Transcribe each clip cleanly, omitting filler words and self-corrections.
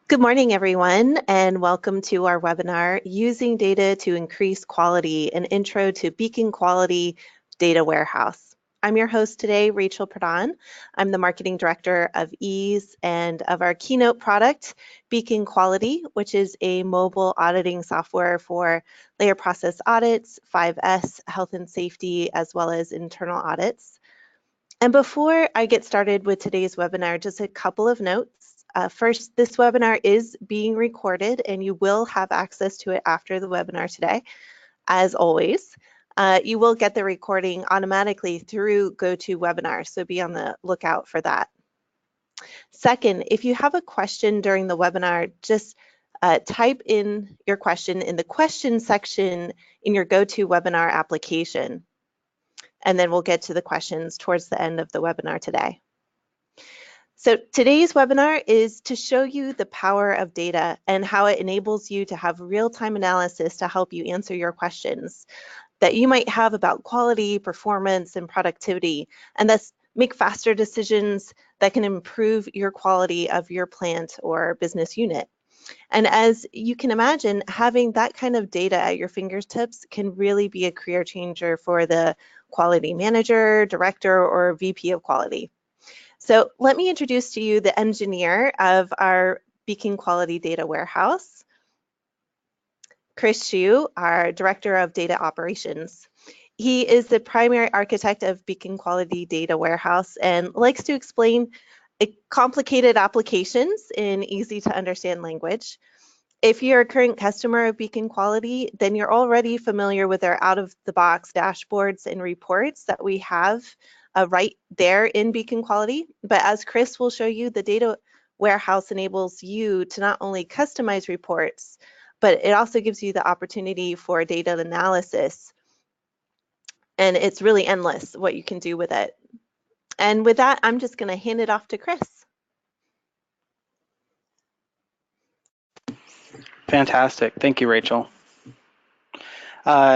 Good morning, everyone, and welcome to our webinar, Using Data to Increase Quality, an Intro to Beacon Quality Data Warehouse. I'm your host today, Rachel Pradhan. I'm the Marketing Director of Ease and of our keynote product, Beacon Quality, which is a mobile auditing software for layer process audits, 5S, health and safety, as well as internal audits. And before I get started with today's webinar, just a couple of notes. First, this webinar is being recorded and you will have access to it after the webinar today. As always, you will get the recording automatically through GoToWebinar, so be on the lookout for that. Second, if you have a question during the webinar, just type in your question in the question section in your GoToWebinar application, and then we'll get to the questions towards the end of the webinar today. So today's webinar is to show you the power of data and how it enables you to have real-time analysis to help you answer your questions that you might have about quality, performance, and productivity, and thus make faster decisions that can improve your quality of your plant or business unit. And as you can imagine, having that kind of data at your fingertips can really be a career changer for the quality manager, director, or VP of quality. So let me introduce to you the engineer of our Beacon Quality Data Warehouse, Chris Hsu, our Director of Data Operations. He is the primary architect of Beacon Quality Data Warehouse and likes to explain complicated applications in easy to understand language. If you're a current customer of Beacon Quality, then you're already familiar with our out-of-the-box dashboards and reports that we have right there in Beacon Quality. But as Chris will show you, the data warehouse enables you to not only customize reports, but it also gives you the opportunity for data analysis. And it's really endless what you can do with it. And with that, I'm just going to hand it off to Chris. Fantastic. Thank you, Rachel.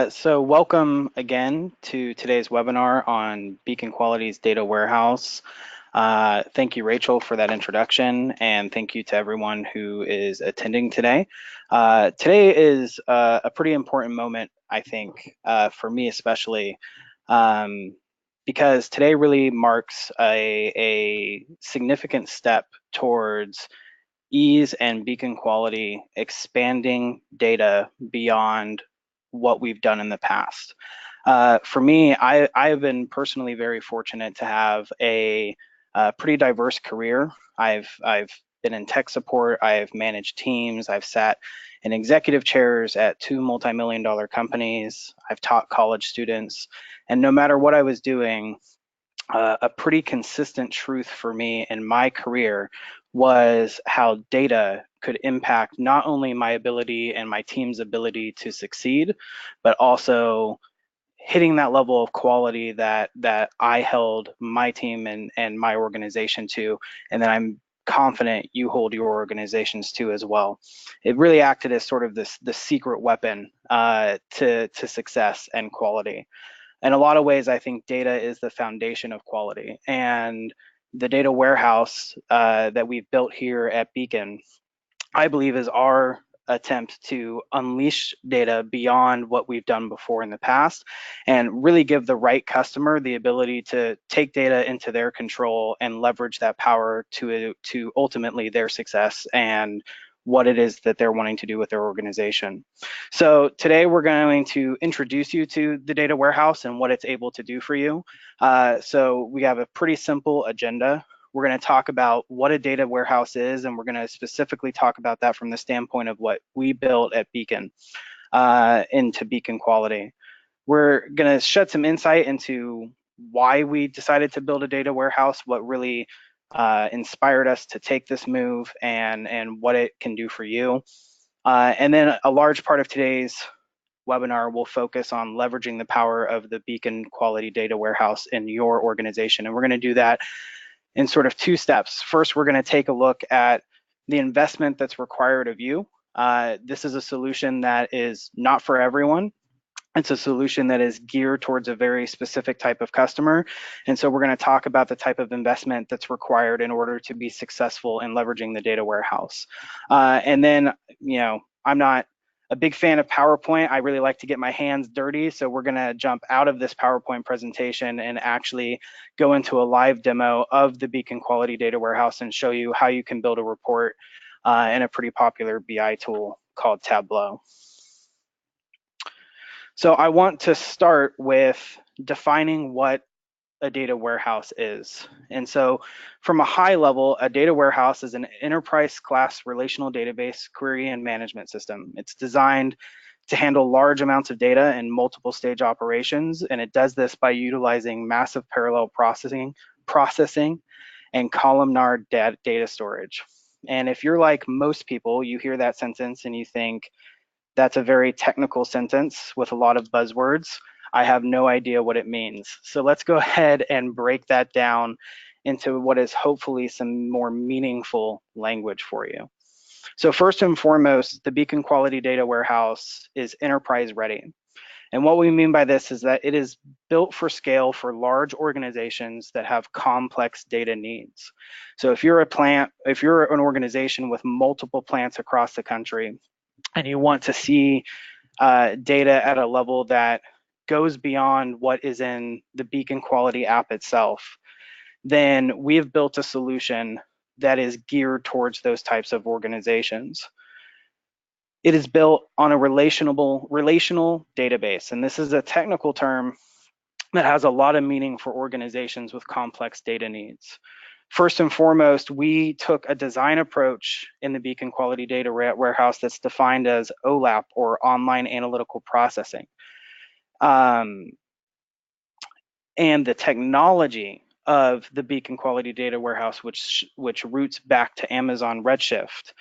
So welcome again to today's webinar on Beacon Quality's Data Warehouse. Thank you, Rachel, for that introduction, and thank you to everyone who is attending today. Today is a pretty important moment, I think, for me especially, because today really marks a significant step towards Ease and Beacon Quality expanding data beyond what we've done in the past. For me, I have been personally very fortunate to have a pretty diverse career. I've been in tech support, I've managed teams, I've sat in executive chairs at 2 multi-million-dollar companies, I've taught college students, and no matter what I was doing, a pretty consistent truth for me in my career was how data could impact not only my ability and my team's ability to succeed, but also hitting that level of quality that I held my team and my organization to, and that I'm confident you hold your organizations to as well. It really acted as sort of the secret weapon to success and quality. In a lot of ways, I think data is the foundation of quality, and the data warehouse that we've built here at Beacon, I believe, is our attempt to unleash data beyond what we've done before in the past and really give the right customer the ability to take data into their control and leverage that power to ultimately their success and what it is that they're wanting to do with their organization. So today we're going to introduce you to the data warehouse and what it's able to do for you. So we have a pretty simple agenda. We're going to talk about what a data warehouse is, and we're going to specifically talk about that from the standpoint of what we built at Beacon into Beacon Quality. We're going to shed some insight into why we decided to build a data warehouse, what really inspired us to take this move, and what it can do for you. And then a large part of today's webinar will focus on leveraging the power of the Beacon Quality Data Warehouse in your organization. And we're going to do that in sort of 2 steps. First, we're going to take a look at the investment that's required of you. This is a solution that is not for everyone. It's a solution that is geared towards a very specific type of customer. And so we're going to talk about the type of investment that's required in order to be successful in leveraging the data warehouse. And then, I'm not a big fan of PowerPoint. I really like to get my hands dirty. So we're going to jump out of this PowerPoint presentation and actually go into a live demo of the Beacon Quality Data Warehouse and show you how you can build a report in a pretty popular BI tool called Tableau. So I want to start with defining what a data warehouse is. And so from a high level, a data warehouse is an enterprise class relational database query and management system. It's designed to handle large amounts of data in multiple stage operations, and it does this by utilizing massive parallel processing and columnar data storage. And if you're like most people, you hear that sentence and you think, that's a very technical sentence with a lot of buzzwords. I have no idea what it means. So let's go ahead and break that down into what is hopefully some more meaningful language for you. So first and foremost, the Beacon Quality Data Warehouse is enterprise ready. And what we mean by this is that it is built for scale for large organizations that have complex data needs. So if you're an organization with multiple plants across the country, and you want to see data at a level that goes beyond what is in the Beacon Quality app itself, then we've built a solution that is geared towards those types of organizations. It is built on a relational database, and this is a technical term that has a lot of meaning for organizations with complex data needs. First and foremost, we took a design approach in the Beacon Quality Data Warehouse that's defined as OLAP, or Online Analytical Processing. And the technology of the Beacon Quality Data Warehouse, which roots back to Amazon Redshift,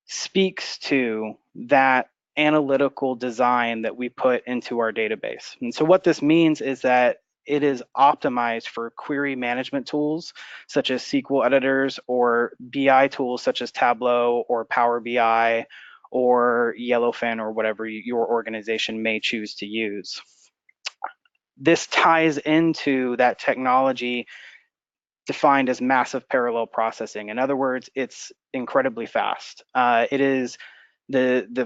speaks to that analytical design that we put into our database. And so what this means is that it is optimized for query management tools such as SQL editors, or BI tools such as Tableau or Power BI or Yellowfin, or whatever your organization may choose to use. This ties into that technology defined as massive parallel processing. In other words, it's incredibly fast. It is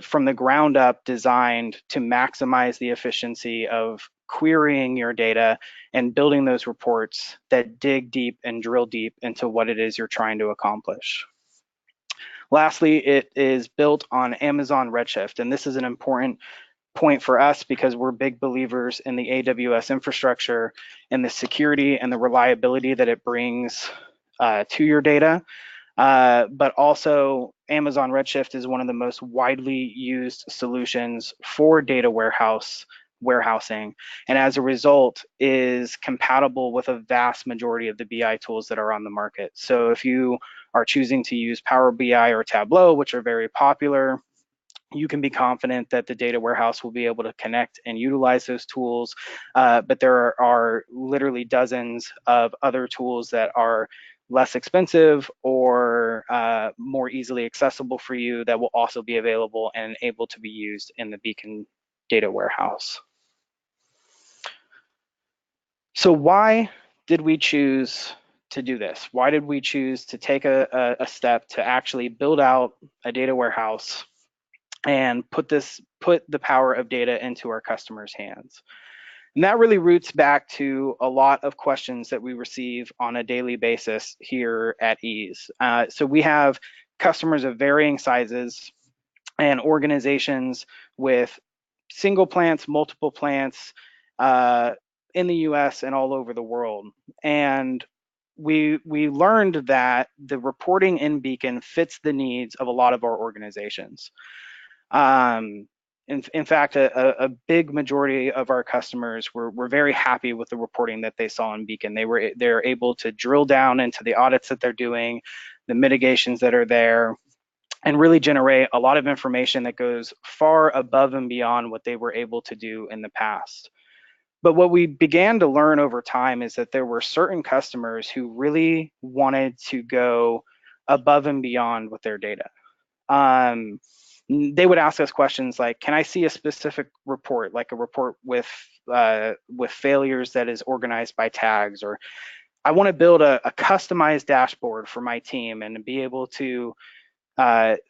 from the ground up designed to maximize the efficiency of querying your data and building those reports that dig deep and drill deep into what it is you're trying to accomplish. Lastly, it is built on Amazon Redshift, and this is an important point for us because we're big believers in the AWS infrastructure and the security and the reliability that it brings to your data. But also, Amazon Redshift is one of the most widely used solutions for data warehousing, and as a result is compatible with a vast majority of the BI tools that are on the market. So if you are choosing to use Power BI or Tableau, which are very popular, you can be confident that the data warehouse will be able to connect and utilize those tools. But there are literally dozens of other tools that are less expensive or more easily accessible for you that will also be available and able to be used in the Beacon data warehouse. So why did we choose to do this? Why did we choose to take a step to actually build out a data warehouse and put the power of data into our customers' hands? And that really roots back to a lot of questions that we receive on a daily basis here at Ease. So we have customers of varying sizes and organizations with single plants, multiple plants in the US and all over the world. And we learned that the reporting in Beacon fits the needs of a lot of our organizations. In fact, a big majority of our customers were very happy with the reporting that they saw in Beacon. They're able to drill down into the audits that they're doing, the mitigations that are there, and really generate a lot of information that goes far above and beyond what they were able to do in the past. But what we began to learn over time is that there were certain customers who really wanted to go above and beyond with their data. they would ask us questions like, can I see a specific report, like a report with failures that is organized by tags, or I want to build a customized dashboard for my team and be able to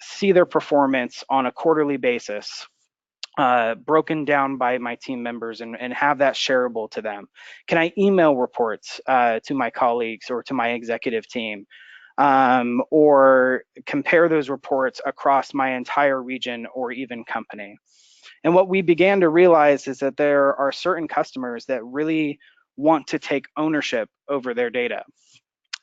see their performance on a quarterly basis, broken down by my team members, and have that shareable to them. Can I email reports to my colleagues or to my executive team? Or compare those reports across my entire region or even company. And what we began to realize is that there are certain customers that really want to take ownership over their data.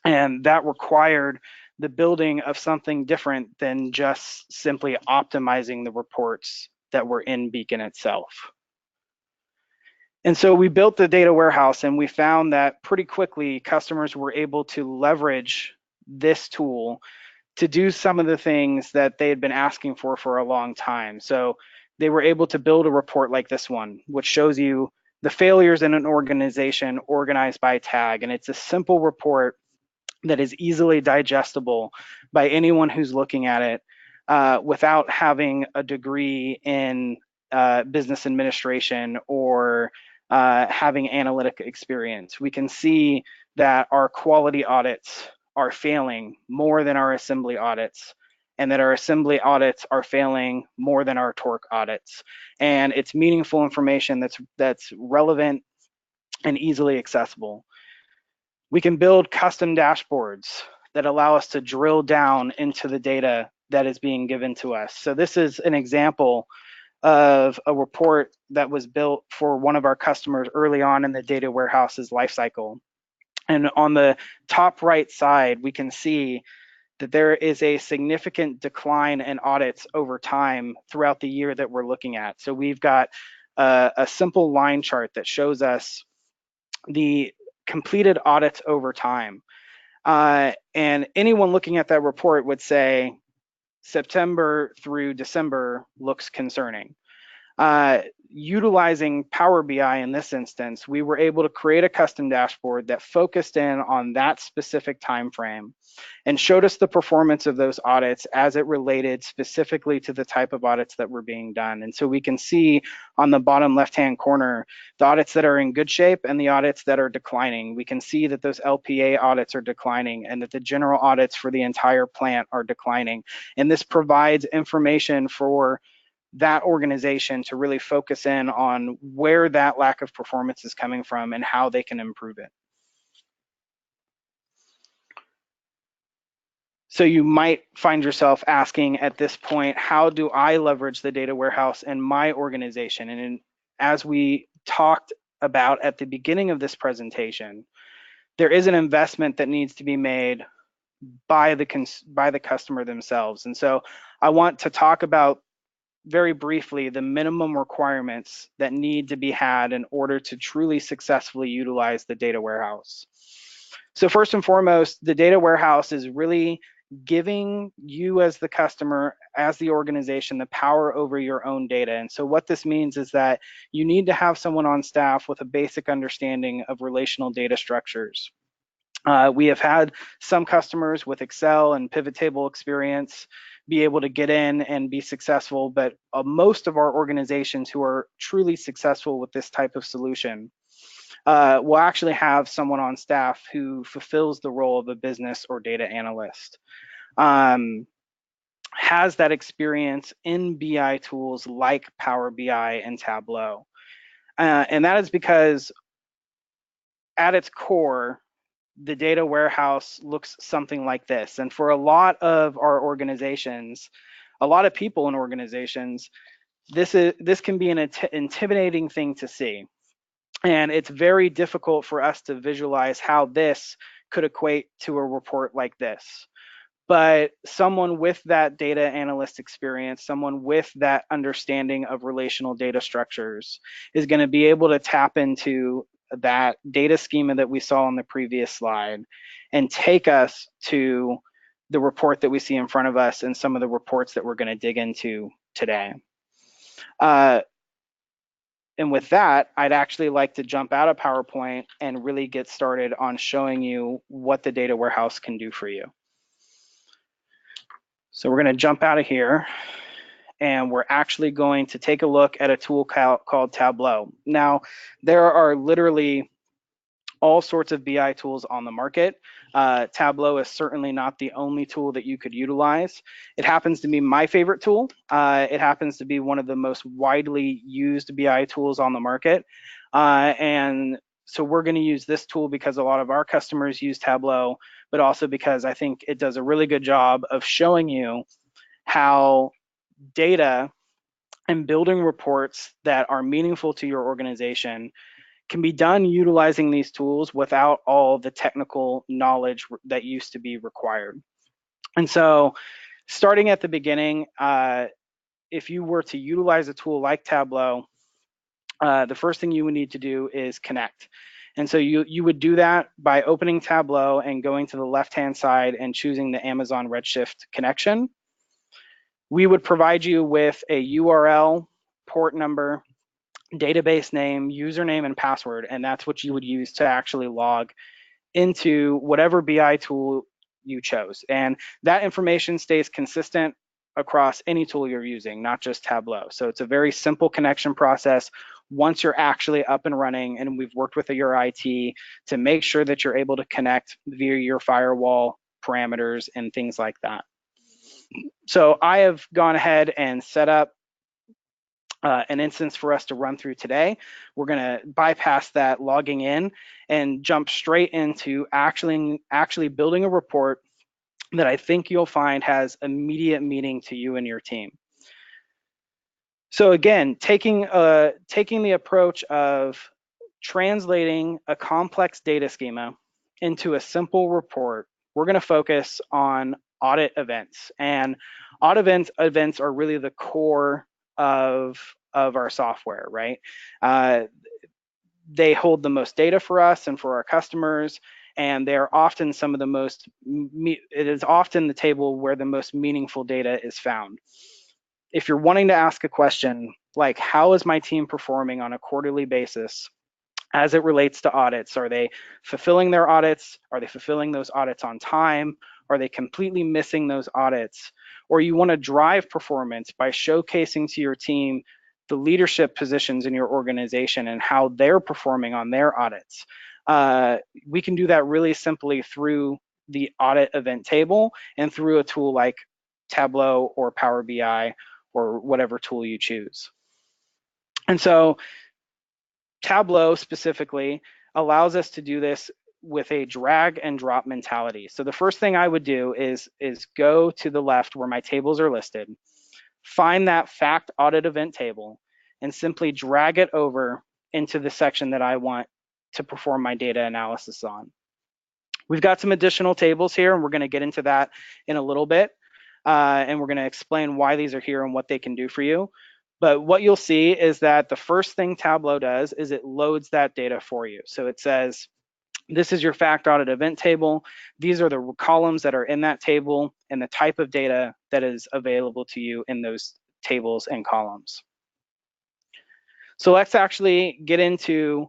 And that required the building of something different than just simply optimizing the reports that were in Beacon itself. And so we built the data warehouse, and we found that pretty quickly customers were able to leverage this tool to do some of the things that they had been asking for a long time. So they were able to build a report like this one, which shows you the failures in an organization organized by tag. And it's a simple report that is easily digestible by anyone who's looking at it without having a degree in business administration or having analytic experience. We can see that our quality audits are failing more than our assembly audits, and that our assembly audits are failing more than our torque audits. And it's meaningful information that's relevant and easily accessible. We can build custom dashboards that allow us to drill down into the data that is being given to us. So this is an example of a report that was built for one of our customers early on in the data warehouse's lifecycle. And on the top right side, we can see that there is a significant decline in audits over time throughout the year that we're looking at. So we've got a simple line chart that shows us the completed audits over time. And anyone looking at that report would say September through December looks concerning. Utilizing Power BI in this instance, we were able to create a custom dashboard that focused in on that specific time frame and showed us the performance of those audits as it related specifically to the type of audits that were being done. And so we can see on the bottom left-hand corner the audits that are in good shape and the audits that are declining. We can see that those LPA audits are declining and that the general audits for the entire plant are declining. And this provides information for that organization to really focus in on where that lack of performance is coming from and how they can improve it. So you might find yourself asking at this point, how do I leverage the data warehouse in my organization? And as we talked about at the beginning of this presentation, there is an investment that needs to be made by the customer themselves. And so I want to talk about very briefly the minimum requirements that need to be had in order to truly successfully utilize the data warehouse. So first and foremost, the data warehouse is really giving you as the customer, as the organization, the power over your own data. And so what this means is that you need to have someone on staff with a basic understanding of relational data structures. We have had some customers with Excel and pivot table experience be able to get in and be successful, but most of our organizations who are truly successful with this type of solution will actually have someone on staff who fulfills the role of a business or data analyst, has that experience in BI tools like Power BI and Tableau. And that is because at its core, the data warehouse looks something like this. And for a lot of our organizations, a lot of people in organizations, this can be an intimidating thing to see. And it's very difficult for us to visualize how this could equate to a report like this. But someone with that data analyst experience, someone with that understanding of relational data structures is going to be able to tap into that data schema that we saw on the previous slide and take us to the report that we see in front of us and some of the reports that we're going to dig into today. And with that, I'd actually like to jump out of PowerPoint and really get started on showing you what the data warehouse can do for you. So we're going to jump out of here and we're actually going to take a look at a tool called Tableau. Now, there are literally all sorts of BI tools on the market. Tableau is certainly not the only tool that you could utilize. It happens to be my favorite tool. It happens to be one of the most widely used BI tools on the market. And so we're going to use this tool because a lot of our customers use Tableau, but also because I think it does a really good job of showing you how data and building reports that are meaningful to your organization can be done utilizing these tools without all the technical knowledge that used to be required. And so starting at the beginning, if you were to utilize a tool like Tableau, the first thing you would need to do is connect. And so you would do that by opening Tableau and going to the left-hand side and choosing the Amazon Redshift connection. We would provide you with a URL, port number, database name, username, and password, and that's what you would use to actually log into whatever BI tool you chose. And that information stays consistent across any tool you're using, not just Tableau. So it's a very simple connection process once you're actually up and running, and we've worked with your IT to make sure that you're able to connect via your firewall parameters and things like that. So I have gone ahead and set up an instance for us to run through today. We're going to bypass that logging in and jump straight into actually building a report that I think you'll find has immediate meaning to you and your team. So again, taking the approach of translating a complex data schema into a simple report, we're going to focus on audit events. And audit events are really the core of our software, right? They hold the most data for us and for our customers, and they're often some of the most, it is often the table where the most meaningful data is found. If you're wanting to ask a question like, how is my team performing on a quarterly basis as it relates to audits? Are they fulfilling their audits? Are they fulfilling those audits on time? Are they completely missing those audits? Or you want to drive performance by showcasing to your team the leadership positions in your organization and how they're performing on their audits. We can do that really simply through the audit event table and through a tool like Tableau or Power BI or whatever tool you choose. And so Tableau specifically allows us to do this with a drag and drop mentality. So the first thing I would do is go to the left where my tables are listed, find that fact audit event table, and simply drag it over into the section that I want to perform my data analysis on. We've got some additional tables here, and we're going to get into that in a little bit, and we're going to explain why these are here and what they can do for you. But what you'll see is that the first thing Tableau does is it loads that data for you. So it says, this is your fact audit event table. These are the columns that are in that table and the type of data that is available to you in those tables and columns. So let's actually get into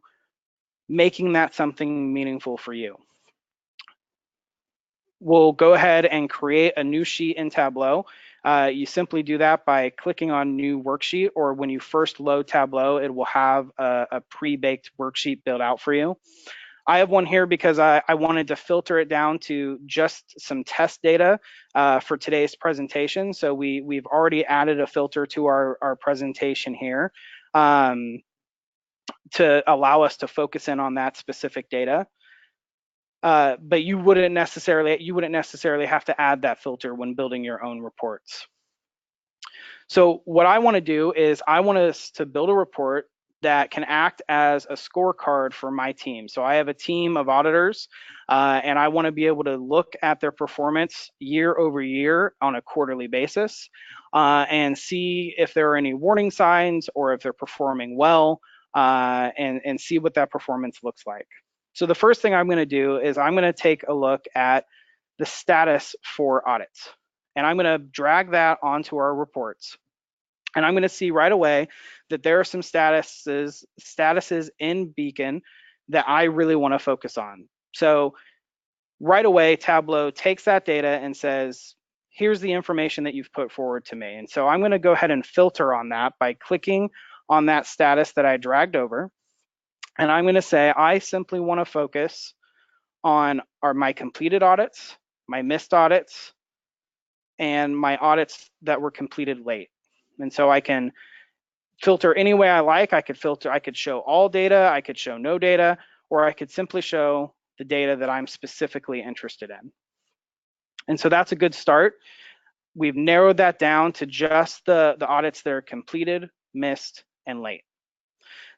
making that something meaningful for you. We'll go ahead and create a new sheet in Tableau. You simply do that by clicking on new worksheet, or when you first load Tableau, it will have a pre-baked worksheet built out for you. I have one here because I wanted to filter it down to just some test data for today's presentation. So we've already added a filter to our presentation here to allow us to focus in on that specific data. But you wouldn't necessarily have to add that filter when building your own reports. So what I want to do is I want us to build a report that can act as a scorecard for my team. So I have a team of auditors, and I want to be able to look at their performance year over year on a quarterly basis and see if there are any warning signs or if they're performing well, and see what that performance looks like. So the first thing I'm going to do is I'm going to take a look at the status for audits, and I'm going to drag that onto our reports. And I'm going to see right away that there are some statuses in Beacon that I really want to focus on. So right away, Tableau takes that data and says, here's the information that you've put forward to me. And so I'm going to go ahead and filter on that by clicking on that status that I dragged over. And I'm going to say, I simply want to focus on my completed audits, my missed audits, and my audits that were completed late. And so I can filter any way I like. I could show all data, I could show no data, or I could simply show the data that I'm specifically interested in. And so that's a good start. We've narrowed that down to just the audits that are completed, missed, and late.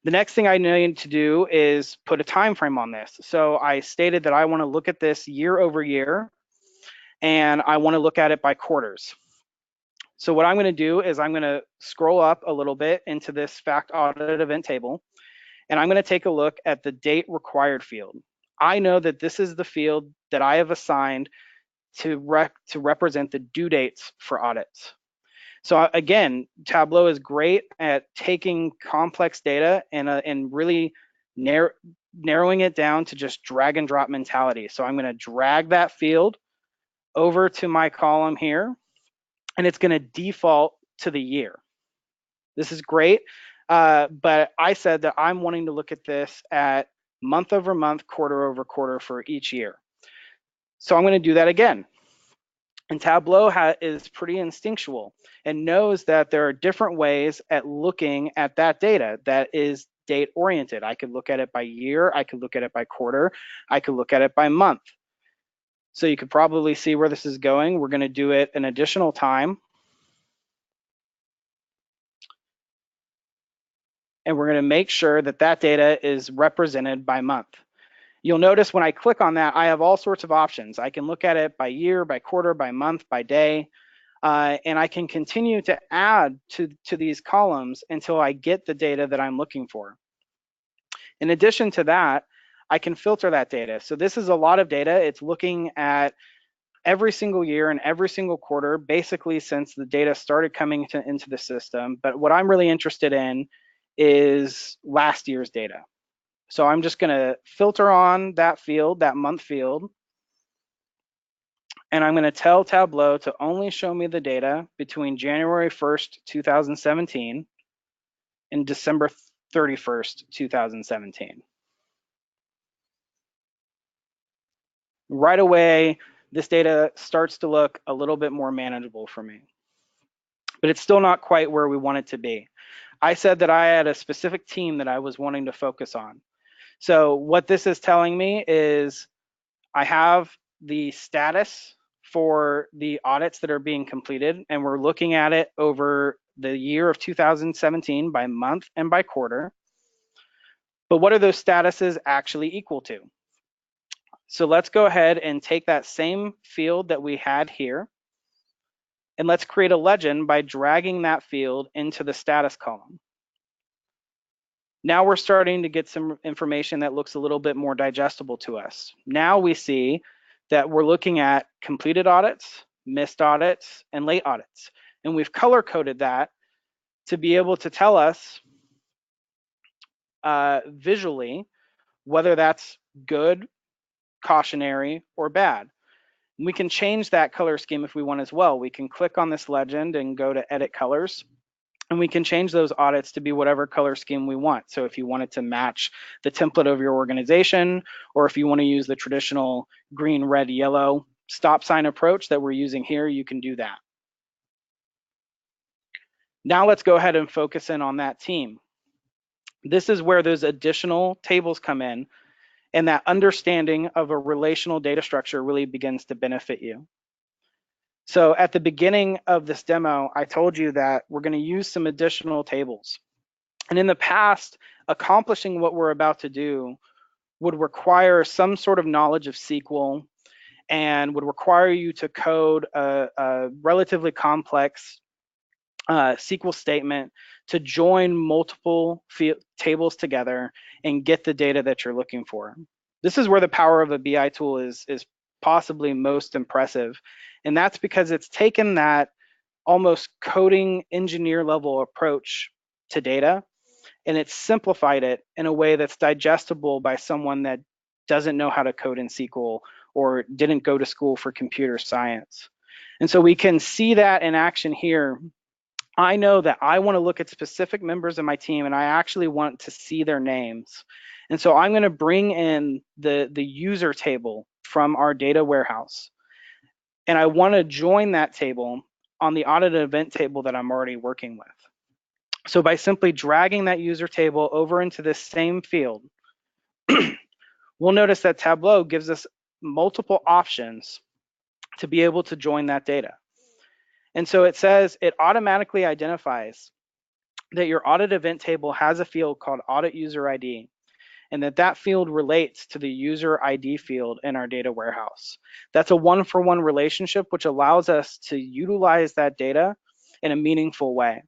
The next thing I need to do is put a time frame on this. So I stated that I want to look at this year over year, and I want to look at it by quarters. So what I'm going to do is I'm going to scroll up a little bit into this fact audit event table, and I'm going to take a look at the date required field. I know that this is the field that I have assigned to represent the due dates for audits. So again, Tableau is great at taking complex data and really narrowing it down to just drag and drop mentality. So I'm going to drag that field over to my column here, and it's going to default to the year. This is great, but I said that I'm wanting to look at this at month over month, quarter over quarter for each year. So I'm going to do that again. And Tableau is pretty instinctual and knows that there are different ways at looking at that data that is date oriented. I could look at it by year, I could look at it by quarter, I could look at it by month. So you could probably see where this is going. We're going to do it an additional time. And we're going to make sure that that data is represented by month. You'll notice when I click on that, I have all sorts of options. I can look at it by year, by quarter, by month, by day, and I can continue to add to these columns until I get the data that I'm looking for. In addition to that, I can filter that data. So this is a lot of data. It's looking at every single year and every single quarter, basically since the data started coming into the system. But what I'm really interested in is last year's data. So I'm just going to filter on that field, that month field, and I'm going to tell Tableau to only show me the data between January 1st, 2017 and December 31st, 2017. Right away, this data starts to look a little bit more manageable for me, but it's still not quite where we want it to be. I said that I had a specific team that I was wanting to focus on. So what this is telling me is I have the status for the audits that are being completed, and we're looking at it over the year of 2017 by month and by quarter. But what are those statuses actually equal to? So let's go ahead and take that same field that we had here, and let's create a legend by dragging that field into the status column. Now we're starting to get some information that looks a little bit more digestible to us. Now we see that we're looking at completed audits, missed audits, and late audits. And we've color coded that to be able to tell us visually whether that's good, cautionary, or bad. And we can change that color scheme if we want as well. We can click on this legend and go to edit colors. And we can change those audits to be whatever color scheme we want. So if you want it to match the template of your organization, or if you want to use the traditional green, red, yellow stop sign approach that we're using here, you can do that. Now let's go ahead and focus in on that team. This is where those additional tables come in, and that understanding of a relational data structure really begins to benefit you. So at the beginning of this demo, I told you that we're going to use some additional tables. And in the past, accomplishing what we're about to do would require some sort of knowledge of SQL and would require you to code a relatively complex SQL statement to join multiple tables together and get the data that you're looking for. This is where the power of a BI tool is possibly most impressive. And that's because it's taken that almost coding engineer level approach to data, and it's simplified it in a way that's digestible by someone that doesn't know how to code in SQL or didn't go to school for computer science. And so we can see that in action here. I know that I want to look at specific members of my team and I actually want to see their names. And so I'm going to bring in the user table from our data warehouse. And I want to join that table on the audit event table that I'm already working with. So by simply dragging that user table over into this same field, we'll notice that Tableau gives us multiple options to be able to join that data. And so it says it automatically identifies that your audit event table has a field called audit user ID, and that field relates to the user ID field in our data warehouse. That's a one-for-one relationship, which allows us to utilize that data in a meaningful way.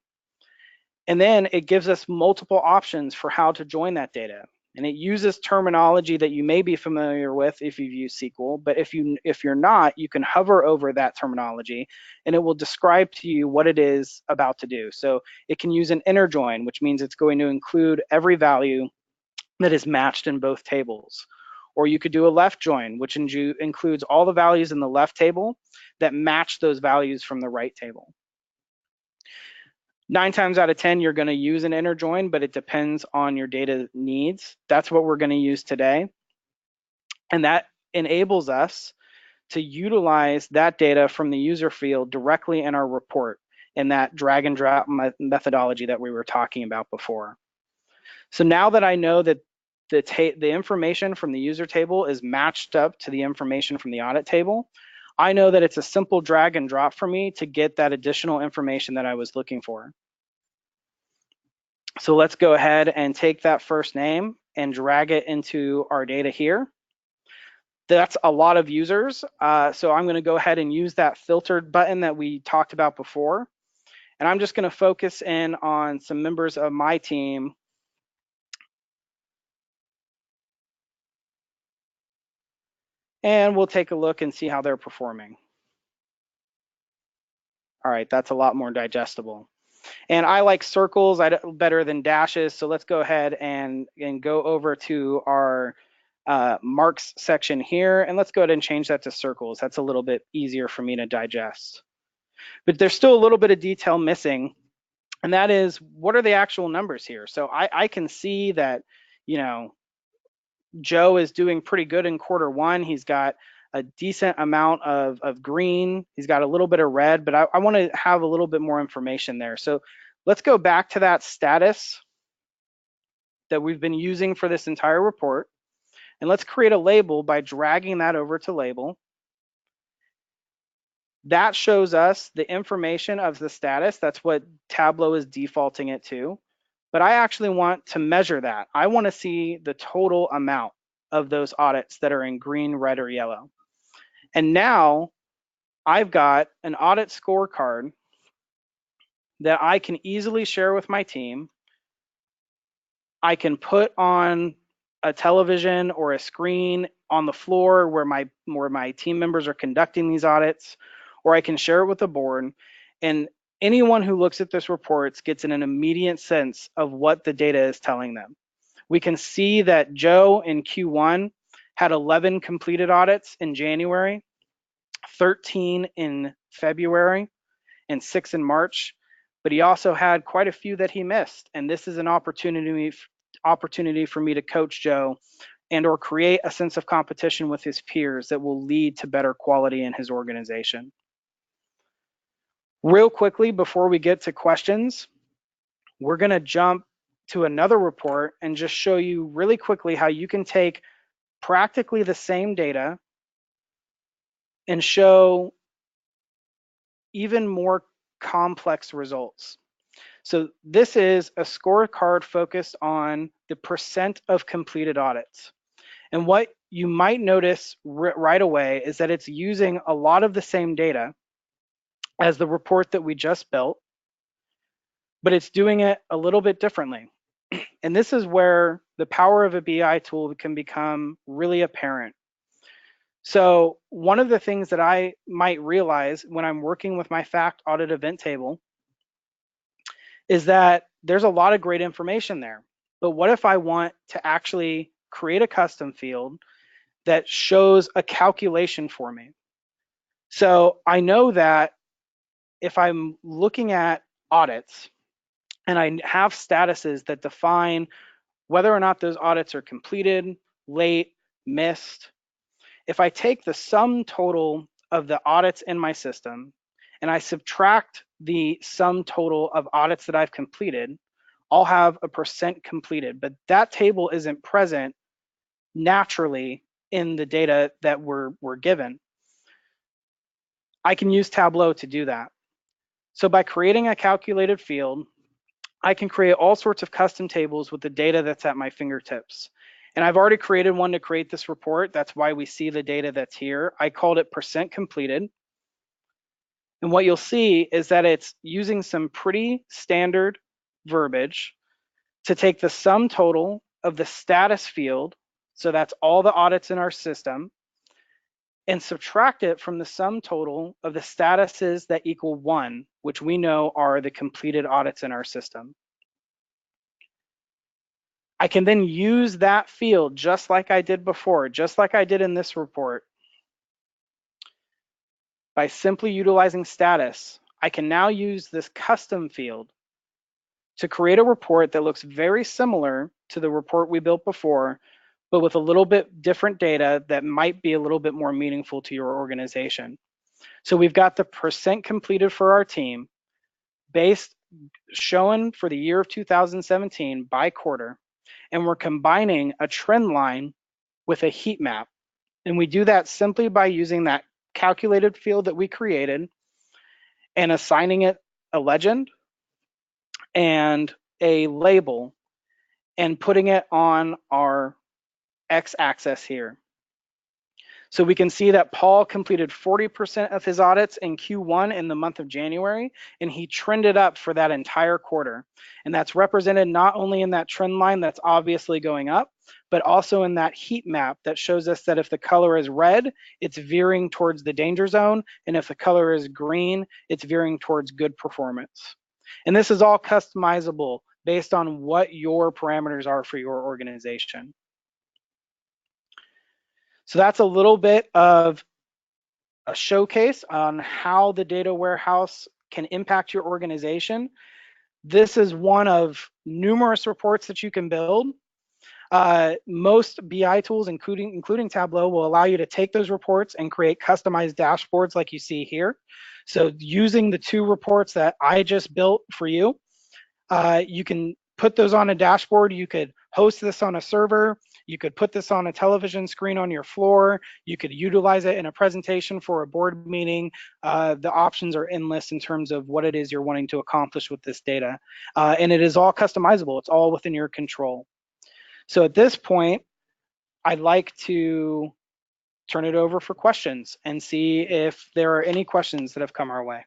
And then it gives us multiple options for how to join that data. And it uses terminology that you may be familiar with if you've used SQL, but if you're not, you can hover over that terminology and it will describe to you what it is about to do. So it can use an inner join, which means it's going to include every value that is matched in both tables. Or you could do a left join, which includes all the values in the left table that match those values from the right table. 9 times out of 10, you're going to use an inner join, but it depends on your data needs. That's what we're going to use today. And that enables us to utilize that data from the user field directly in our report in that drag and drop methodology that we were talking about before. So now that I know that the information from the user table is matched up to the information from the audit table, I know that it's a simple drag and drop for me to get that additional information that I was looking for. So let's go ahead and take that first name and drag it into our data here. That's a lot of users. So I'm going to go ahead and use that filtered button that we talked about before. And I'm just going to focus in on some members of my team. And we'll take a look and see how they're performing. All right, that's a lot more digestible. And I like circles better than dashes. So let's go ahead and go over to our marks section here. And let's go ahead and change that to circles. That's a little bit easier for me to digest. But there's still a little bit of detail missing. And that is, what are the actual numbers here? So I can see that, you know, Joe is doing pretty good in Q1. He's got a decent amount of green. He's got a little bit of red, but I want to have a little bit more information there. So let's go back to that status that we've been using for this entire report. And let's create a label by dragging that over to label. That shows us the information of the status. That's what Tableau is defaulting it to. But I actually want to measure that. I want to see the total amount of those audits that are in green, red, or yellow. And now I've got an audit scorecard that I can easily share with my team. I can put on a television or a screen on the floor where my team members are conducting these audits, or I can share it with the board. And anyone who looks at this report gets an immediate sense of what the data is telling them. We can see that Joe in Q1 had 11 completed audits in January, 13 in February, and 6 in March, but he also had quite a few that he missed. And this is an opportunity for me to coach Joe and or create a sense of competition with his peers that will lead to better quality in his organization. Real quickly, before we get to questions, we're going to jump to another report and just show you really quickly how you can take practically the same data and show even more complex results. So this is a scorecard focused on the percent of completed audits. And what you might notice right away is that it's using a lot of the same data as the report that we just built, but it's doing it a little bit differently. And this is where the power of a BI tool can become really apparent. So one of the things that I might realize when I'm working with my fact audit event table is that there's a lot of great information there. But what if I want to actually create a custom field that shows a calculation for me? So I know that if I'm looking at audits and I have statuses that define whether or not those audits are completed, late, missed, if I take the sum total of the audits in my system and I subtract the sum total of audits that I've completed, I'll have a percent completed, but that table isn't present naturally in the data that we're given. I can use Tableau to do that. So by creating a calculated field, I can create all sorts of custom tables with the data that's at my fingertips. And I've already created one to create this report. That's why we see the data that's here. I called it percent completed. And what you'll see is that it's using some pretty standard verbiage to take the sum total of the status field, so that's all the audits in our system, and subtract it from the sum total of the statuses that equal 1, which we know are the completed audits in our system. I can then use that field just like I did before, just like I did in this report. By simply utilizing status, I can now use this custom field to create a report that looks very similar to the report we built before, but with a little bit different data that might be a little bit more meaningful to your organization. So we've got the percent completed for our team, based shown for the year of 2017 by quarter, and we're combining a trend line with a heat map. And we do that simply by using that calculated field that we created and assigning it a legend and a label and putting it on our x-axis here. So we can see that Paul completed 40% of his audits in Q1 in the month of January, and he trended up for that entire quarter. And that's represented not only in that trend line that's obviously going up, but also in that heat map that shows us that if the color is red, it's veering towards the danger zone, and if the color is green, it's veering towards good performance. And this is all customizable based on what your parameters are for your organization. So that's a little bit of a showcase on how the data warehouse can impact your organization. This is one of numerous reports that you can build. Most BI tools, including Tableau, will allow you to take those reports and create customized dashboards like you see here. So using the 2 reports that I just built for you, you can put those on a dashboard. You could host this on a server. You could put this on a television screen on your floor. You could utilize it in a presentation for a board meeting. The options are endless in terms of what it is you're wanting to accomplish with this data. And it is all customizable. It's all within your control. So at this point, I'd like to turn it over for questions and see if there are any questions that have come our way.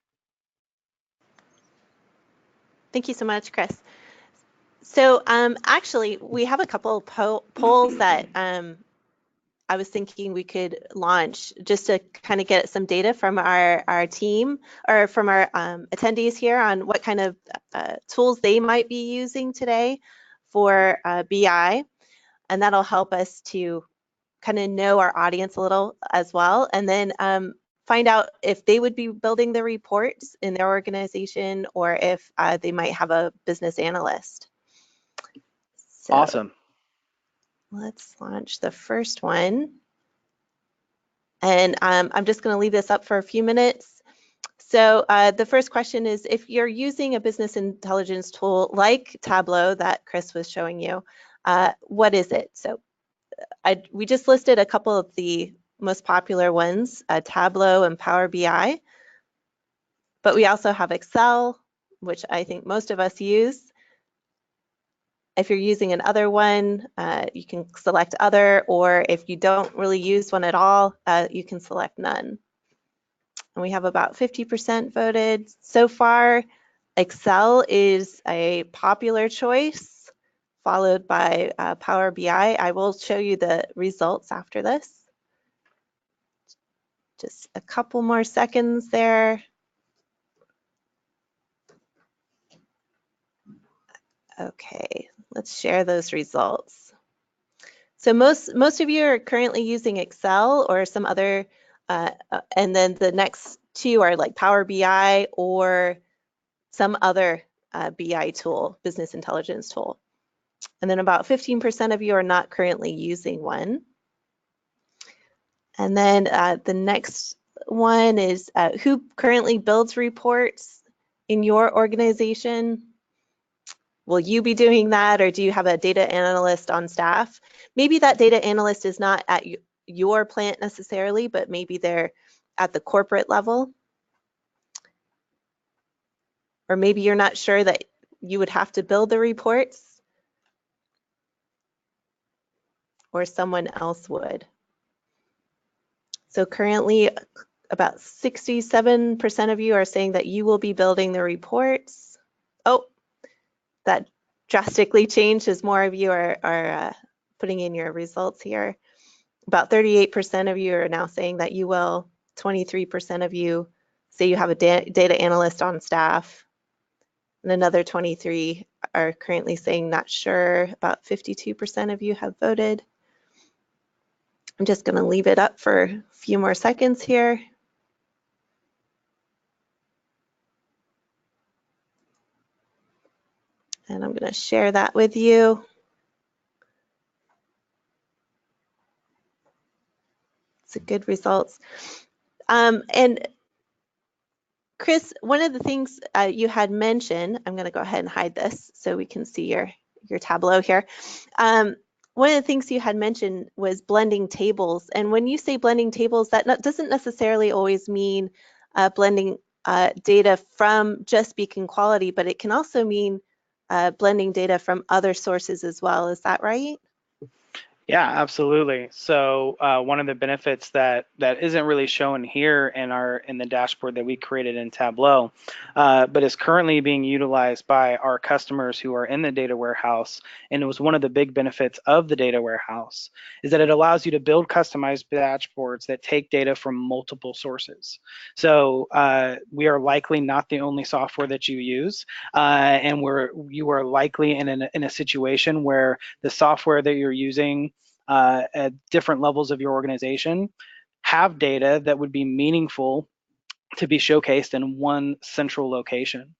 Thank you so much, Chris. So actually, we have a couple polls that I was thinking we could launch just to kind of get some data from our team or from our attendees here on what kind of tools they might be using today for BI. And that'll help us to kind of know our audience a little as well. And then find out if they would be building the reports in their organization or if they might have a business analyst. So Awesome. let's launch the first one. And I'm just going to leave this up for a few minutes. So the first question is, if you're using a business intelligence tool like Tableau that Chris was showing you, what is it? So we just listed a couple of the most popular ones, Tableau and Power BI, but we also have Excel, which I think most of us use. If you're using another one, you can select other, or if you don't really use one at all, you can select none. And we have about 50% voted. So far, Excel is a popular choice, followed by Power BI. I will show you the results after this. Just a couple more seconds there. Okay, let's share those results. So most of you are currently using Excel or some other And then the next two are like Power BI or some other BI tool, business intelligence tool. And then about 15% of you are not currently using one. And then the next one is who currently builds reports in your organization? Will you be doing that, or do you have a data analyst on staff? Maybe that data analyst is not at your plant necessarily, but maybe they're at the corporate level. Or maybe you're not sure that you would have to build the reports, or someone else would. So currently, about 67% of you are saying that you will be building the reports. Oh, that drastically changed as more of you are putting in your results here. About 38% of you are now saying that you will. 23% of you say you have a data analyst on staff. And another 23 are currently saying not sure. About 52% of you have voted. I'm just going to leave it up for a few more seconds here. And I'm going to share that with you. It's a good results. And Chris, one of the things you had mentioned, I'm going to go ahead and hide this so we can see your Tableau here. One of the things you had mentioned was blending tables. And when you say blending tables, that doesn't necessarily always mean blending data from just Beacon Quality, but it can also mean blending data from other sources as well. Is that right? Yeah, absolutely. So one of the benefits that isn't really shown here in the dashboard that we created in Tableau, but is currently being utilized by our customers who are in the data warehouse, and it was one of the big benefits of the data warehouse, is that it allows you to build customized dashboards that take data from multiple sources. So we are likely not the only software that you use, and you are likely in a situation where the software that you're using at different levels of your organization have data that would be meaningful to be showcased in one central location.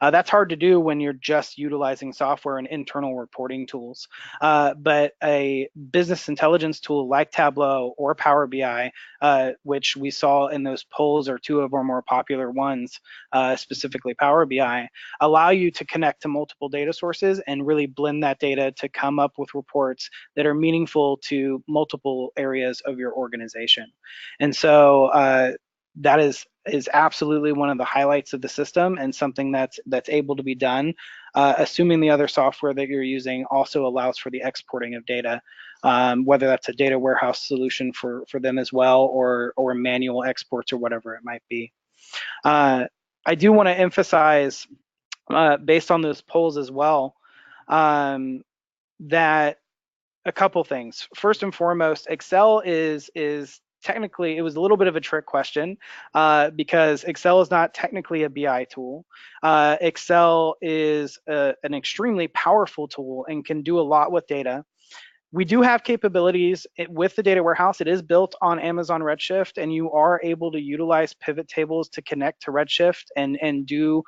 That's hard to do when you're just utilizing software and internal reporting tools. But a business intelligence tool like Tableau or Power BI, which we saw in those polls are two of our more popular ones, specifically Power BI, allow you to connect to multiple data sources and really blend that data to come up with reports that are meaningful to multiple areas of your organization. And so that is absolutely one of the highlights of the system, and something that's able to be done, assuming the other software that you're using also allows for the exporting of data, whether that's a data warehouse solution for them as well, or manual exports or whatever it might be. I do want to emphasize, based on those polls as well, that a couple things. First and foremost, Excel is technically, it was a little bit of a trick question, because Excel is not technically a BI tool. Excel is an extremely powerful tool and can do a lot with data. We do have capabilities with the data warehouse. It is built on Amazon Redshift, and you are able to utilize pivot tables to connect to Redshift and do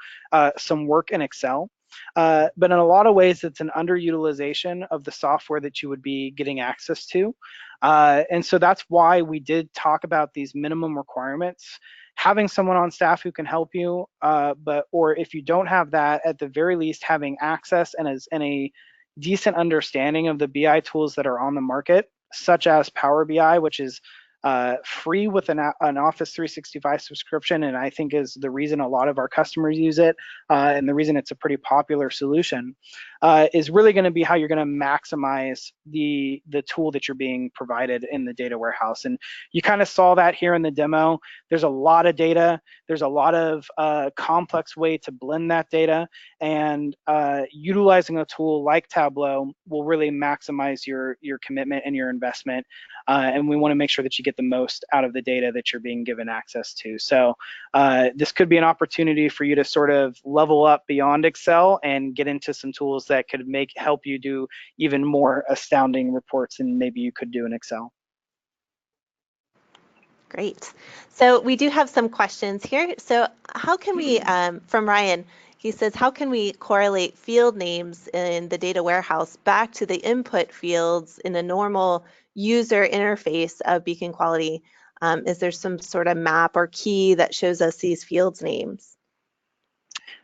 some work in Excel. But in a lot of ways, it's an underutilization of the software that you would be getting access to. And so that's why we did talk about these minimum requirements. Having someone on staff who can help you, or if you don't have that, at the very least having access and a decent understanding of the BI tools that are on the market, such as Power BI, which is free with an Office 365 subscription, and I think is the reason a lot of our customers use it, and the reason it's a pretty popular solution, is really going to be how you're going to maximize the tool that you're being provided in the data warehouse. And you kind of saw that here in the demo. There's a lot of data. There's a lot of complex way to blend that data, and utilizing a tool like Tableau will really maximize your commitment and your investment. And we want to make sure that you get the most out of the data that you're being given access to. So this could be an opportunity for you to sort of level up beyond Excel and get into some tools that could help you do even more astounding reports than maybe you could do in Excel. Great. So we do have some questions here. So how can we, from Ryan, he says, how can we correlate field names in the data warehouse back to the input fields in a normal user interface of Beacon Quality? Is there some sort of map or key that shows us these fields names?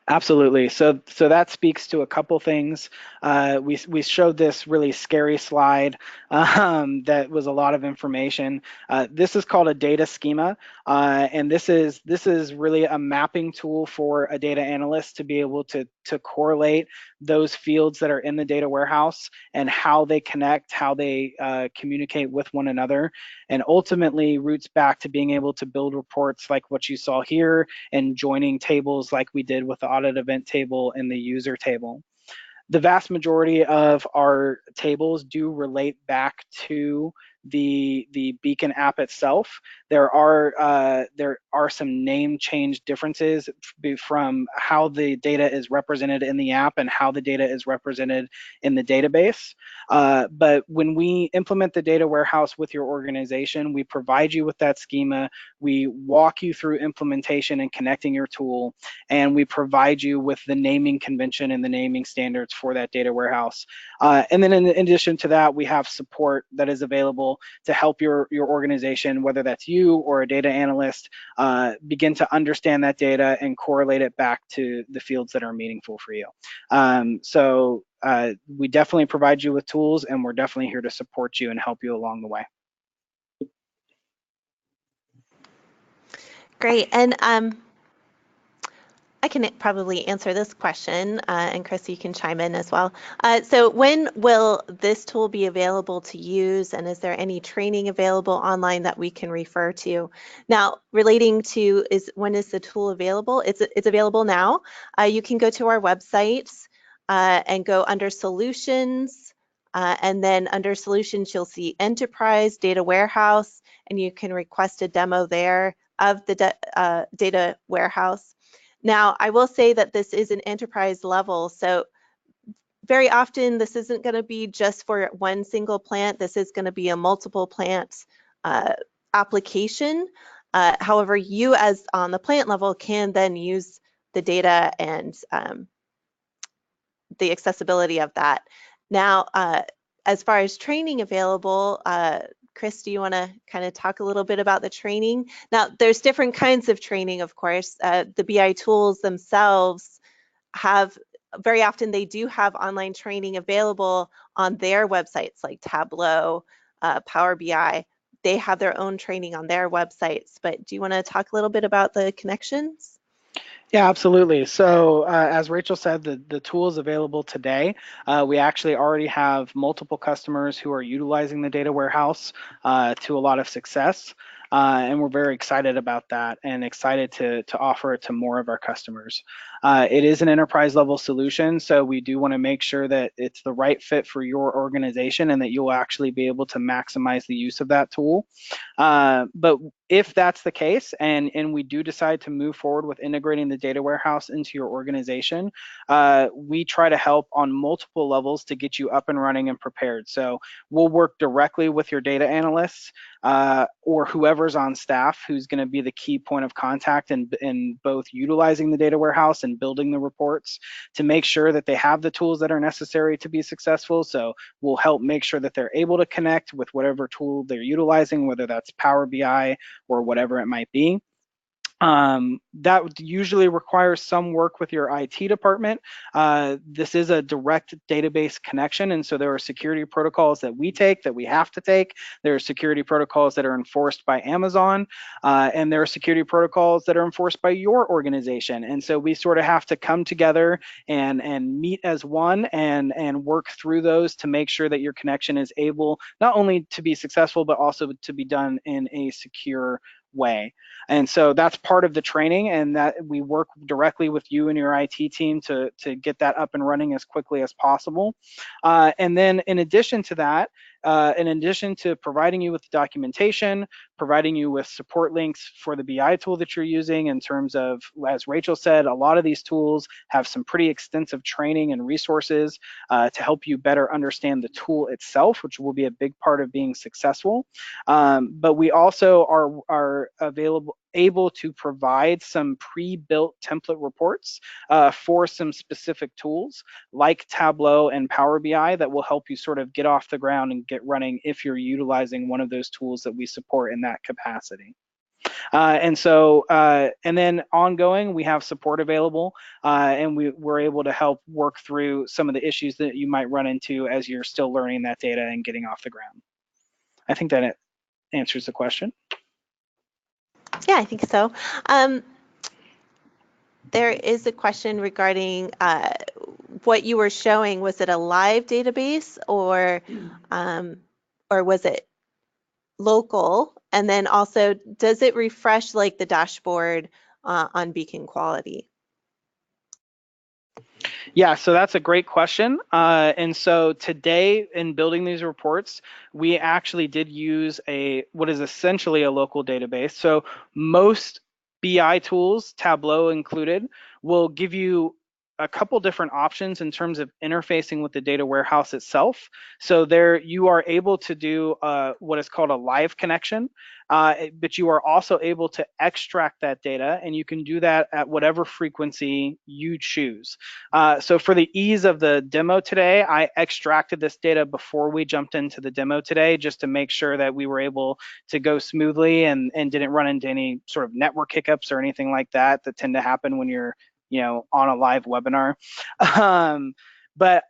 Absolutely. So that speaks to a couple things. We showed this really scary slide that was a lot of information. This is called a data schema, and this is really a mapping tool for a data analyst to be able to correlate those fields that are in the data warehouse and how they connect, how they communicate with one another, and ultimately roots back to being able to build reports like what you saw here and joining tables like we did with the audit event table and the user table. The vast majority of our tables do relate back to the Beacon app itself. There are some name change differences from how the data is represented in the app and how the data is represented in the database. But when we implement the data warehouse with your organization, we provide you with that schema. We walk you through implementation and connecting your tool, and we provide you with the naming convention and the naming standards for that data warehouse. And then in addition to that, we have support that is available to help your organization, whether that's you or a data analyst, begin to understand that data and correlate it back to the fields that are meaningful for you. So we definitely provide you with tools, and we're definitely here to support you and help you along the way. Great. And I can probably answer this question, and Chris, you can chime in as well. So when will this tool be available to use, and is there any training available online that we can refer to? Now, relating to when is the tool available? It's available now. You can go to our website and go under Solutions, and then under Solutions, you'll see Enterprise Data Warehouse, and you can request a demo there of the data warehouse. Now, I will say that this is an enterprise level, so very often this isn't going to be just for one single plant. This is going to be a multiple plant application. However, you as on the plant level can then use the data and the accessibility of that. Now, as far as training available, Chris, do you want to kind of talk a little bit about the training? Now, there's different kinds of training, of course. The BI tools themselves have, very often they do have online training available on their websites like Tableau, Power BI. They have their own training on their websites, but do you want to talk a little bit about the connections? Yeah, absolutely. So as Rachel said, the tool is available today. We actually already have multiple customers who are utilizing the data warehouse to a lot of success. And we're very excited about that and excited to offer it to more of our customers. It is an enterprise level solution, so we do want to make sure that it's the right fit for your organization and that you'll actually be able to maximize the use of that tool. But if that's the case, and we do decide to move forward with integrating the data warehouse into your organization, we try to help on multiple levels to get you up and running and prepared. So we'll work directly with your data analysts or whoever's on staff who's going to be the key point of contact in both utilizing the data warehouse and building the reports to make sure that they have the tools that are necessary to be successful. So we'll help make sure that they're able to connect with whatever tool they're utilizing, whether that's Power BI or whatever it might be. That usually requires some work with your IT department. This is a direct database connection, and so there are security protocols that we take, that we have to take. There are security protocols that are enforced by Amazon, and there are security protocols that are enforced by your organization. And so we sort of have to come together and meet as one and work through those to make sure that your connection is able not only to be successful, but also to be done in a secure way. And so that's part of the training, and that we work directly with you and your IT team to get that up and running as quickly as possible. And then in addition to that, in addition to providing you with documentation, providing you with support links for the BI tool that you're using in terms of, as Rachel said, a lot of these tools have some pretty extensive training and resources to help you better understand the tool itself, which will be a big part of being successful. But we also are able to provide some pre-built template reports for some specific tools like Tableau and Power BI that will help you sort of get off the ground and get running if you're utilizing one of those tools that we support in that capacity. And then ongoing, we have support available, and we're able to help work through some of the issues that you might run into as you're still learning that data and getting off the ground. I think that it answers the question. Yeah, I think so. There is a question regarding what you were showing. Was it a live database or was it local? And then also, does it refresh like the dashboard on Beacon Quality? Yeah, so that's a great question. And so today in building these reports, we actually did use what is essentially a local database. So most BI tools, Tableau included, will give you a couple different options in terms of interfacing with the data warehouse itself. So there you are able to do what is called a live connection, but you are also able to extract that data, and you can do that at whatever frequency you choose. So for the ease of the demo today, I extracted this data before we jumped into the demo today, just to make sure that we were able to go smoothly and didn't run into any sort of network hiccups or anything like that tend to happen when you're on a live webinar. But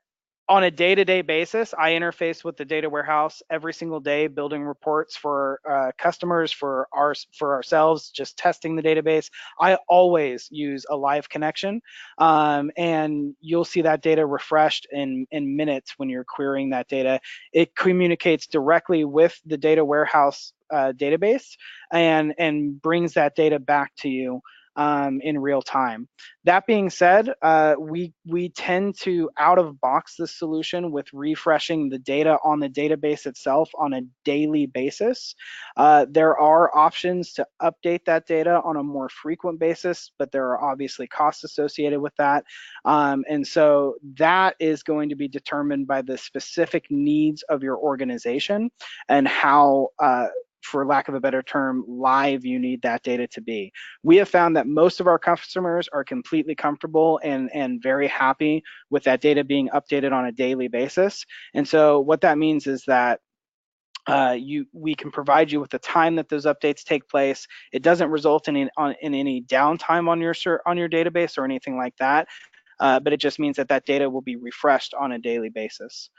on a day-to-day basis, I interface with the data warehouse every single day, building reports for customers, for ourselves, just testing the database. I always use a live connection, and you'll see that data refreshed in minutes when you're querying that data. It communicates directly with the data warehouse database and brings that data back to you in real time. That being said, we tend to out of box this solution with refreshing the data on the database itself on a daily basis. There are options to update that data on a more frequent basis, but there are obviously costs associated with that. And so that is going to be determined by the specific needs of your organization and how for lack of a better term, live you need that data to be. We have found that most of our customers are completely comfortable and very happy with that data being updated on a daily basis. And so what that means is that we can provide you with the time that those updates take place. It doesn't result in any downtime on your database or anything like that, but it just means that data will be refreshed on a daily basis.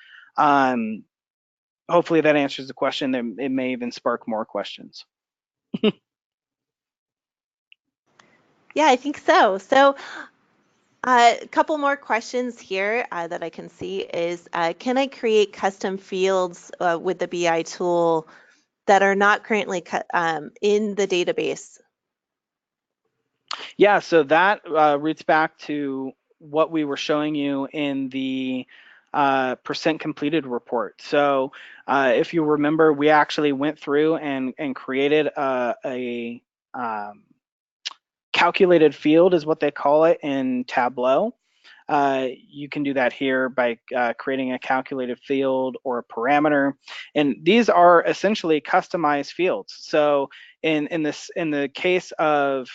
Hopefully that answers the question. It may even spark more questions. Yeah, I think so. So a couple more questions here that I can see is, can I create custom fields with the BI tool that are not currently in the database? Yeah, so that roots back to what we were showing you in the percent completed report. So if you remember, we actually went through and created a calculated field is what they call it in Tableau. You can do that here by creating a calculated field or a parameter, and these are essentially customized fields. So in the case of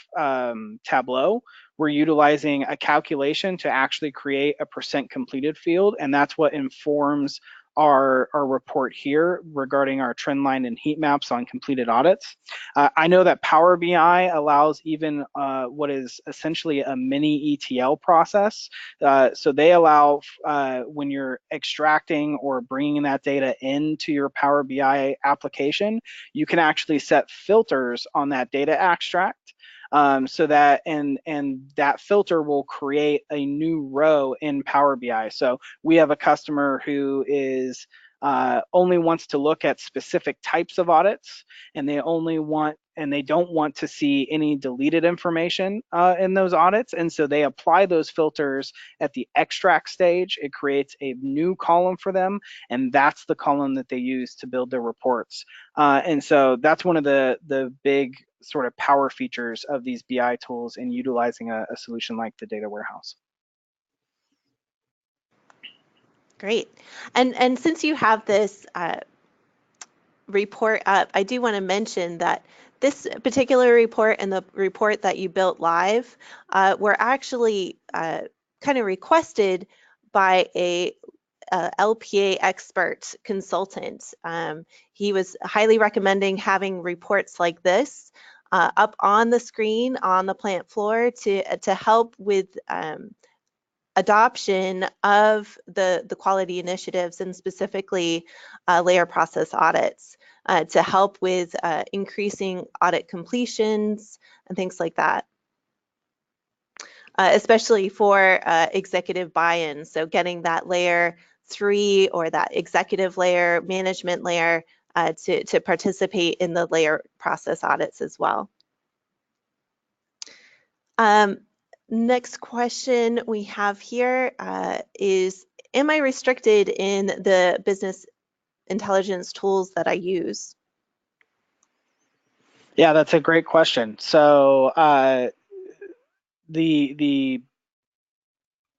Tableau, we're utilizing a calculation to actually create a percent completed field, and that's what informs our report here regarding our trend line and heat maps on completed audits. I know that Power BI allows even what is essentially a mini ETL process. So they allow when you're extracting or bringing that data into your Power BI application, you can actually set filters on that data extract. So that and that filter will create a new row in Power BI. So we have a customer who is only wants to look at specific types of audits, and they only want and they don't want to see any deleted information in those audits. And so they apply those filters at the extract stage. It creates a new column for them, and that's the column that they use to build their reports. And so that's one of the big sort of power features of these BI tools in utilizing a solution like the data warehouse. Great. And since you have this report up, I do want to mention that this particular report and the report that you built live were actually kind of requested by a LPA expert consultant. He was highly recommending having reports like this up on the screen on the plant floor to help with adoption of the quality initiatives, and specifically layer process audits, to help with increasing audit completions and things like that. Especially for executive buy-in, so getting that layer 3 or that executive layer, management layer to participate in the layer process audits as well. Next question we have here is, am I restricted in the business intelligence tools that I use? Yeah, that's a great question. So the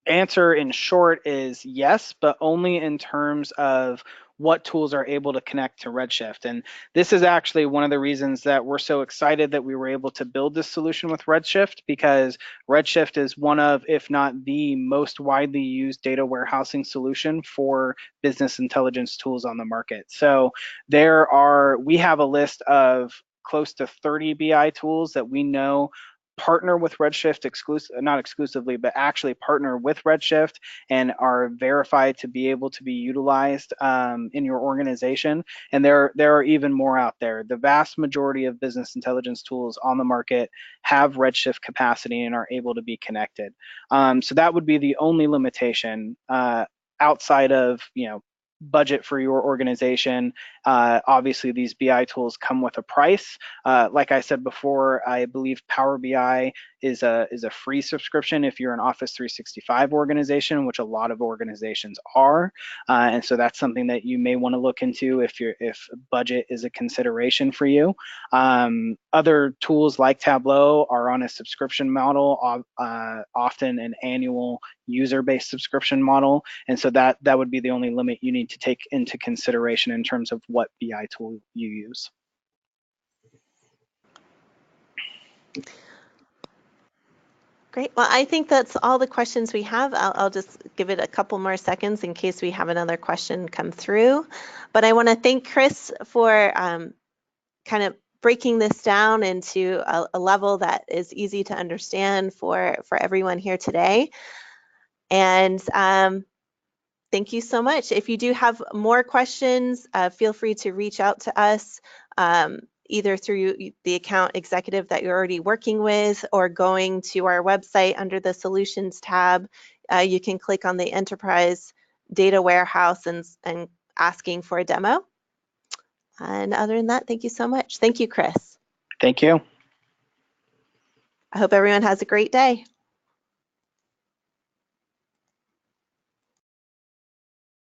answer in short is yes, but only in terms of what tools are able to connect to Redshift. And this is actually one of the reasons that we're so excited that we were able to build this solution with Redshift, because Redshift is one of, if not the most widely used data warehousing solution for business intelligence tools on the market. So we have a list of close to 30 BI tools that we know partner with Redshift not exclusively, but actually partner with Redshift and are verified to be able to be utilized in your organization. And there are even more out there. The vast majority of business intelligence tools on the market have Redshift capacity and are able to be connected. So that would be the only limitation outside of, budget for your organization. Obviously, these BI tools come with a price. Like I said before, I believe Power BI is a free subscription if you're an Office 365 organization, which a lot of organizations are. And so that's something that you may want to look into if budget is a consideration for you. Other tools like Tableau are on a subscription model, often an annual user-based subscription model, and so that would be the only limit you need to take into consideration in terms of what BI tool you use. Great. Well, I think that's all the questions we have. I'll just give it a couple more seconds in case we have another question come through. But I want to thank Chris for kind of breaking this down into a level that is easy to understand for everyone here today. And thank you so much. If you do have more questions, feel free to reach out to us, either through the account executive that you're already working with, or going to our website under the Solutions tab. You can click on the Enterprise Data Warehouse and asking for a demo. And other than that, thank you so much. Thank you, Chris. Thank you. I hope everyone has a great day.